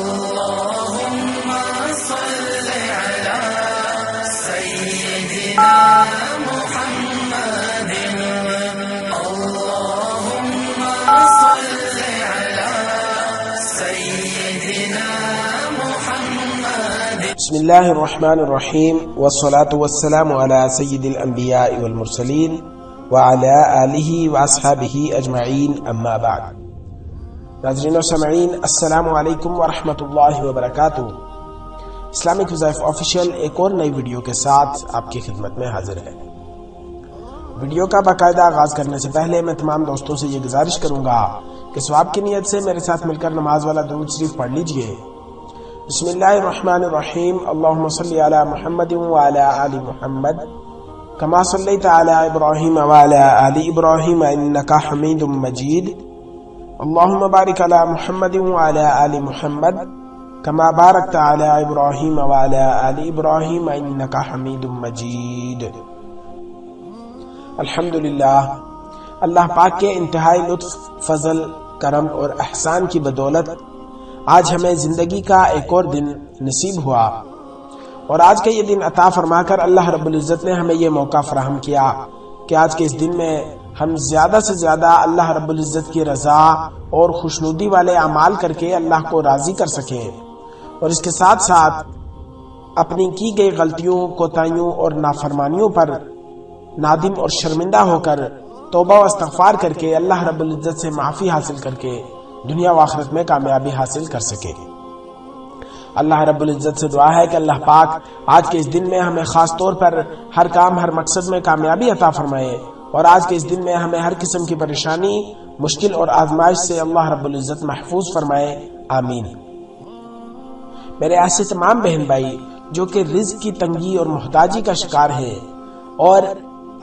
اللهم صل على سيدنا محمد اللهم صل على سيدنا محمد بسم اللہ الرحمن الرحیم والصلاة والسلام علی سید الانبیاء والمرسلین وعلی آلہ واصحابہ اجمعین اما بعد۔ ناظرین و سامعین السلام علیکم ورحمۃ اللہ وبرکاتہ۔ اسلامک وظائف آفیشیل ایک اور نئی ویڈیو کے ساتھ آپ کی خدمت میں حاضر ہے۔ ویڈیو کا باقاعدہ آغاز کرنے سے پہلے میں تمام دوستوں سے یہ گزارش کروں گا کہ ثواب کی نیت سے میرے ساتھ مل کر نماز والا درود شریف پڑھ لیجئے۔ بسم اللہ الرحمن الرحیم، اللہم صلی علی محمد وعلی آل محمد کما صلیت علی ابراہیم وعلی آل ابراہیم انکا حمید مجید، اللہم بارک علی محمد وعلی آل محمد کما بارکت علی ابراہیم وعلی آل ابراہیم انکا حمید مجید۔ الحمدللہ، اللہ پاک کے انتہائی لطف، فضل، کرم اور احسان کی بدولت آج ہمیں زندگی کا ایک اور دن نصیب ہوا، اور آج کا یہ دن عطا فرما کر اللہ رب العزت نے ہمیں یہ موقع فراہم کیا کہ آج کے اس دن میں ہم زیادہ سے زیادہ اللہ رب العزت کی رضا اور خوشنودی والے اعمال کر کے اللہ کو راضی کر سکیں، اور اس کے ساتھ ساتھ اپنی کی گئی غلطیوں، کوتاہیوں اور نافرمانیوں پر نادم اور شرمندہ ہو کر توبہ و استغفار کر کے اللہ رب العزت سے معافی حاصل کر کے دنیا و آخرت میں کامیابی حاصل کر سکے۔ اللہ رب العزت سے دعا ہے کہ اللہ پاک آج کے اس دن میں ہمیں خاص طور پر ہر کام، ہر مقصد میں کامیابی عطا فرمائے، اور آج کے اس دن میں ہمیں ہر قسم کی پریشانی، مشکل اور آزمائش سے اللہ رب العزت محفوظ فرمائے، آمین۔ میرے ایسے تمام بہن بھائی جو کہ رزق کی تنگی اور محتاجی کا شکار ہیں اور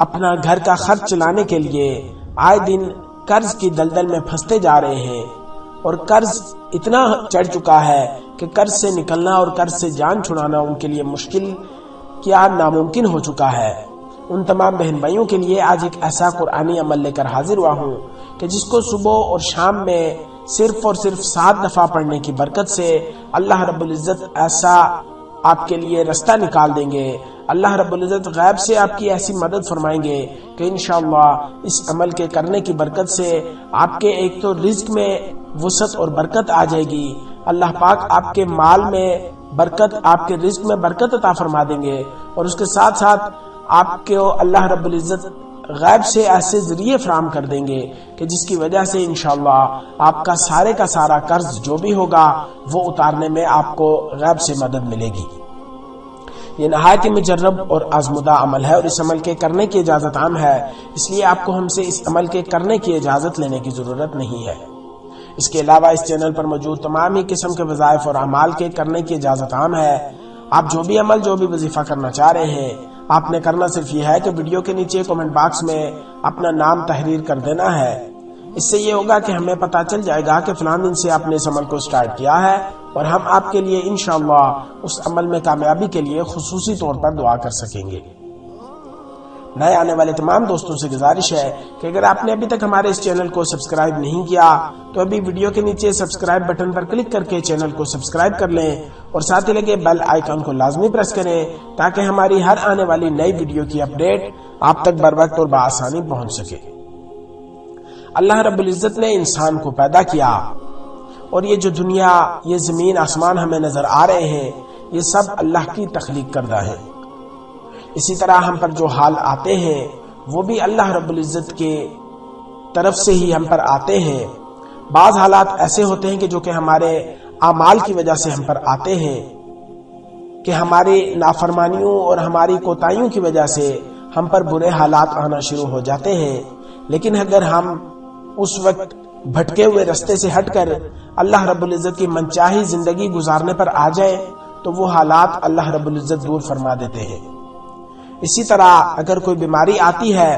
اپنا گھر کا خرچ چلانے کے لیے آئے دن قرض کی دلدل میں پھنستے جا رہے ہیں، اور قرض اتنا چڑھ چکا ہے کہ قرض سے نکلنا اور قرض سے جان چھڑانا ان کے لیے مشکل کیا ناممکن ہو چکا ہے، ان تمام بہن بھائیوں کے لیے آج ایک ایسا قرآنی عمل لے کر حاضر ہوا ہوں کہ جس کو صبح اور شام میں صرف اور صرف 7 دفعہ پڑھنے کی برکت سے اللہ رب العزت ایسا آپ کے لیے رستہ نکال دیں گے، اللہ رب العزت غیب سے آپ کی ایسی مدد فرمائیں گے کہ انشاءاللہ اس عمل کے کرنے کی برکت سے آپ کے ایک تو رزق میں وسعت اور برکت آ جائے گی، اللہ پاک آپ کے مال میں برکت، آپ کے رزق میں برکت عطا فرما دیں گے، اور اس کے ساتھ ساتھ آپ کو اللہ رب العزت غیب سے ایسے ذریعے فراہم کر دیں گے کہ جس کی وجہ سے انشاءاللہ آپ کا سارے کا سارا قرض جو بھی ہوگا وہ اتارنے میں آپ کو غیب سے مدد ملے گی۔ یہ نہایت ہی مجرب اور آزمودہ عمل ہے، اور اس عمل کے کرنے کی اجازت عام ہے، اس لیے آپ کو ہم سے اس عمل کے کرنے کی اجازت لینے کی ضرورت نہیں ہے۔ اس کے علاوہ اس چینل پر موجود تمام ہی قسم کے وظائف اور اعمال کے کرنے کی اجازت عام ہے۔ آپ جو بھی عمل، جو بھی وظیفہ کرنا چاہ رہے ہیں، آپ نے کرنا صرف یہ ہے کہ ویڈیو کے نیچے کمنٹ باکس میں اپنا نام تحریر کر دینا ہے۔ اس سے یہ ہوگا کہ ہمیں پتہ چل جائے گا کہ فلاں دن سے آپ نے اس عمل کو سٹارٹ کیا ہے، اور ہم آپ کے لیے انشاءاللہ اس عمل میں کامیابی کے لیے خصوصی طور پر دعا کر سکیں گے۔ نئے آنے والے تمام دوستوں سے گزارش ہے کہ اگر آپ نے ابھی تک ہمارے اس چینل کو سبسکرائب نہیں کیا تو ابھی ویڈیو کے نیچے سبسکرائب بٹن پر کلک کر کے چینل کو سبسکرائب کر لیں، اور ساتھ ہی لگے بیل آئیکن کو لازمی پریس کریں تاکہ ہماری ہر آنے والی نئی ویڈیو کی اپڈیٹ آپ تک بر وقت اور بآسانی پہنچ سکے۔ اللہ رب العزت نے انسان کو پیدا کیا، اور یہ جو دنیا، یہ زمین آسمان ہمیں نظر آ رہے ہیں، یہ سب اللہ کی تخلیق کردہ ہے۔ اسی طرح ہم پر جو حال آتے ہیں وہ بھی اللہ رب العزت کے طرف سے ہی ہم پر آتے ہیں۔ بعض حالات ایسے ہوتے ہیں کہ جو کہ ہمارے اعمال کی وجہ سے ہم پر آتے ہیں، کہ ہماری نافرمانیوں اور ہماری کوتاہیوں کی وجہ سے ہم پر برے حالات آنا شروع ہو جاتے ہیں، لیکن اگر ہم اس وقت بھٹکے ہوئے رستے سے ہٹ کر اللہ رب العزت کی منچاہی زندگی گزارنے پر آ جائیں تو وہ حالات اللہ رب العزت دور فرما دیتے ہیں۔ اسی طرح اگر کوئی بیماری آتی ہے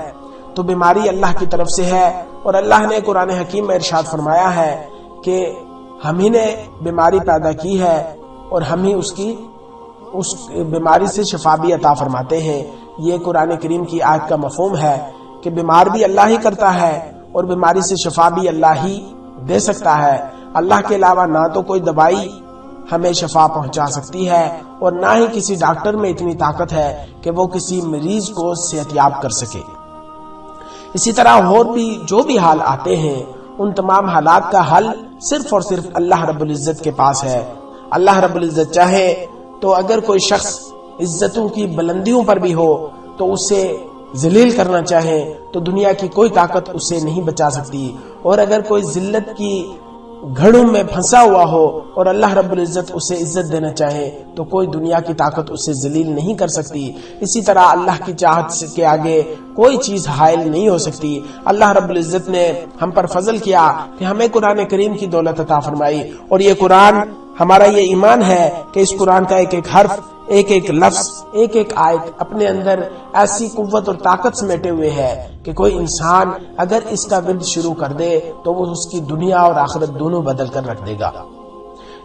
تو بیماری اللہ کی طرف سے ہے، اور اللہ نے قرآن حکیم میں ارشاد فرمایا ہے کہ ہم ہی نے بیماری پیدا کی ہے، اور ہم ہی اس بیماری سے شفا بھی عطا فرماتے ہیں۔ یہ قرآن کریم کی آیت کا مفہوم ہے کہ بیمار بھی اللہ ہی کرتا ہے، اور بیماری سے شفا بھی اللہ ہی دے سکتا ہے۔ اللہ کے علاوہ نہ تو کوئی دوائی ہمیں شفا پہنچا سکتی ہے، اور نہ ہی کسی ڈاکٹر میں اتنی طاقت ہے کہ وہ کسی مریض کو صحت یاب کر سکے۔ اسی طرح اور بھی جو بھی حال آتے ہیں، ان تمام حالات کا حل صرف اور صرف اللہ رب العزت کے پاس ہے۔ اللہ رب العزت چاہے تو اگر کوئی شخص عزتوں کی بلندیوں پر بھی ہو تو اسے ذلیل کرنا چاہے تو دنیا کی کوئی طاقت اسے نہیں بچا سکتی، اور اگر کوئی ذلت کی گھڑوں میں پھنسا ہوا ہو اور اللہ رب العزت اسے عزت دینا چاہے تو کوئی دنیا کی طاقت اسے ذلیل نہیں کر سکتی۔ اسی طرح اللہ کی چاہت کے آگے کوئی چیز حائل نہیں ہو سکتی۔ اللہ رب العزت نے ہم پر فضل کیا کہ ہمیں قرآن کریم کی دولت عطا فرمائی، اور یہ قرآن ہمارا یہ ایمان ہے کہ اس قرآن کا ایک ایک حرف، ایک ایک لفظ، ایک ایک آیت اپنے اندر ایسی قوت اور طاقت سمیٹے ہوئے ہے کہ کوئی انسان اگر اس کا ورد شروع کر دے تو وہ اس کی دنیا اور آخرت دونوں بدل کر رکھ دے گا۔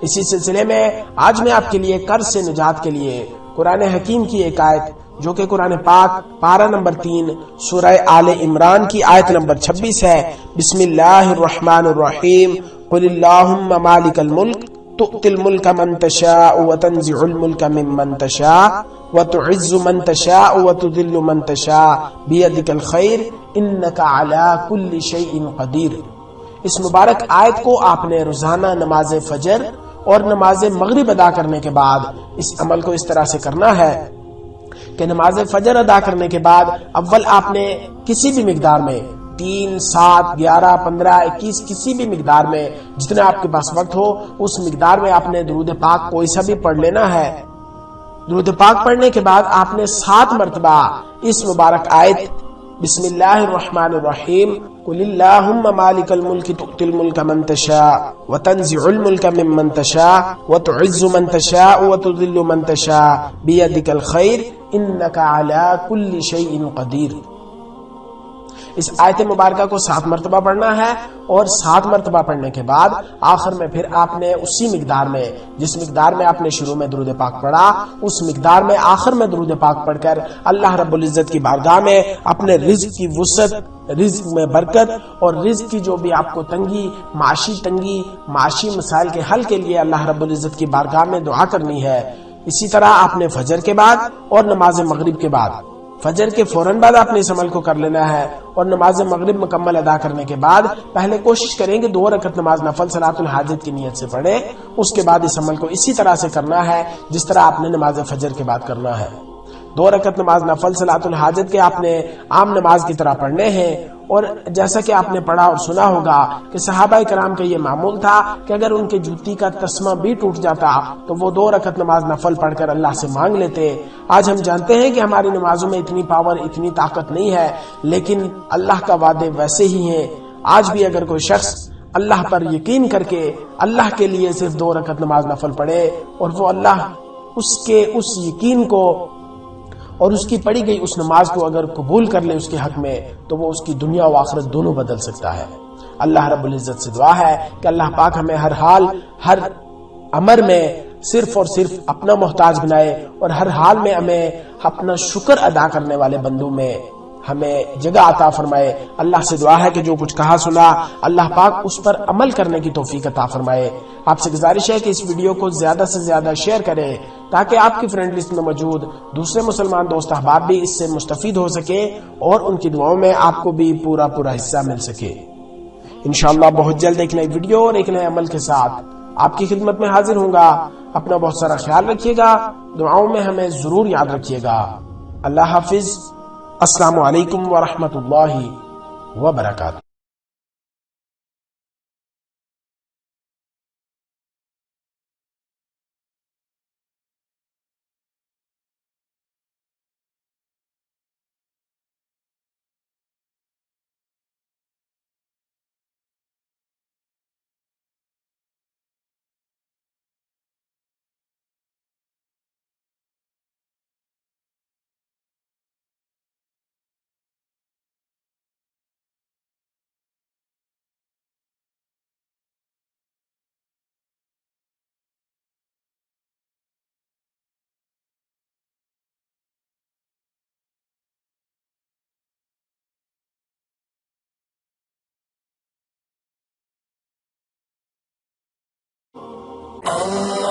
اسی سلسلے میں آج میں آپ کے لیے قرض سے نجات کے لیے قرآن حکیم کی ایک آیت، جو کہ قرآن پاک پارہ نمبر 3 سورہ آل عمران کی آیت نمبر 26 ہے۔ بسم اللہ الرحمن الرحیم، قل اللہم مالک الملک تؤتی الملک من تشاء وتنزع الملک ممن تشاء وتعز من تشاء وتذل من تشاء بیدک الخیر انک علی کل شیء قدیر۔ اس مبارک آیت کو آپ نے روزانہ نماز فجر اور نماز مغرب ادا کرنے کے بعد اس عمل کو اس طرح سے کرنا ہے کہ نماز فجر ادا کرنے کے بعد اول آپ نے کسی بھی مقدار میں 3، 7، 11، 15، 21 کسی بھی مقدار میں جتنا آپ کے پاس وقت ہو اس مقدار میں آپ نے درود پاک کوئی سا بھی پڑھ لینا ہے۔ درود پاک پڑھنے کے بعد آپ نے 7 مرتبہ اس مبارک آیت بسم اللہ الرحمن الرحیم قل اللہم مالک الملک تؤتی الملک من تشاء وتنزع الملک ممن تشاء وتعز من تشاء وتذل من تشاء بیدک الخیر انک علی کل شیء قدیر۔ اس آیت مبارکہ کو 7 مرتبہ پڑھنا ہے، اور 7 مرتبہ پڑھنے کے بعد آخر میں پھر آپ نے اسی مقدار میں جس مقدار میں آپ نے شروع میں درود پاک پڑھا اس مقدار میں آخر میں درود پاک پڑھ کر اللہ رب العزت کی بارگاہ میں اپنے رزق کی وسعت، رزق میں برکت اور رزق کی جو بھی آپ کو تنگی، معاشی مسائل کے حل کے لیے اللہ رب العزت کی بارگاہ میں دعا کرنی ہے۔ اسی طرح آپ نے فجر کے بعد اور نماز مغرب کے بعد، فجر کے فوراً بعد آپ نے اس عمل کو کر لینا ہے، اور نماز مغرب مکمل ادا کرنے کے بعد پہلے کوشش کریں کہ 2 رکعت نماز نفل صلاۃ الحاجت کی نیت سے پڑھیں، اس کے بعد اس عمل کو اسی طرح سے کرنا ہے جس طرح آپ نے نماز فجر کے بعد کرنا ہے۔ 2 رکعت نماز نفل صلاۃ الحاجت کے آپ نے عام نماز کی طرح پڑھنے ہیں، اور جیسا کہ آپ نے پڑھا اور سنا ہوگا کہ صحابہ کرام کا یہ معمول تھا کہ اگر ان کے جوتی کا تسمہ بھی ٹوٹ جاتا تو وہ 2 رکعت نماز نفل پڑھ کر اللہ سے مانگ لیتے۔ آج ہم جانتے ہیں کہ ہماری نمازوں میں اتنی پاور، اتنی طاقت نہیں ہے، لیکن اللہ کا وعدے ویسے ہی ہیں۔ آج بھی اگر کوئی شخص اللہ پر یقین کر کے اللہ کے لیے صرف 2 رکعت نماز نفل پڑھے اور وہ اللہ اس یقین کو اور اس کی پڑھی گئی اس نماز کو اگر قبول کر لے اس کے حق میں تو وہ اس کی دنیا و آخرت دونوں بدل سکتا ہے۔ اللہ رب العزت سے دعا ہے کہ اللہ پاک ہمیں ہر حال، ہر امر میں صرف اور صرف اپنا محتاج بنائے، اور ہر حال میں ہمیں اپنا شکر ادا کرنے والے بندوں میں ہمیں جگہ عطا فرمائے۔ اللہ سے دعا ہے کہ جو کچھ کہا سنا اللہ پاک اس پر عمل کرنے کی توفیق عطا فرمائے۔ آپ سے گزارش ہے کہ اس ویڈیو کو زیادہ سے زیادہ شیئر کریں تاکہ آپ کی فرینڈ لسٹ میں موجود دوسرے مسلمان دوست احباب بھی اس سے مستفید ہو سکے اور ان کی دعاؤں میں آپ کو بھی پورا حصہ مل سکے۔ انشاءاللہ بہت جلد ایک نئی ویڈیو اور ایک نئے عمل کے ساتھ آپ کی خدمت میں حاضر ہوں گا۔ اپنا بہت سارا خیال رکھیے گا، دعاؤں میں ہمیں ضرور یاد رکھیے گا۔ اللہ حافظ۔ السلام علیکم ورحمۃ اللہ وبرکاتہ۔ Allah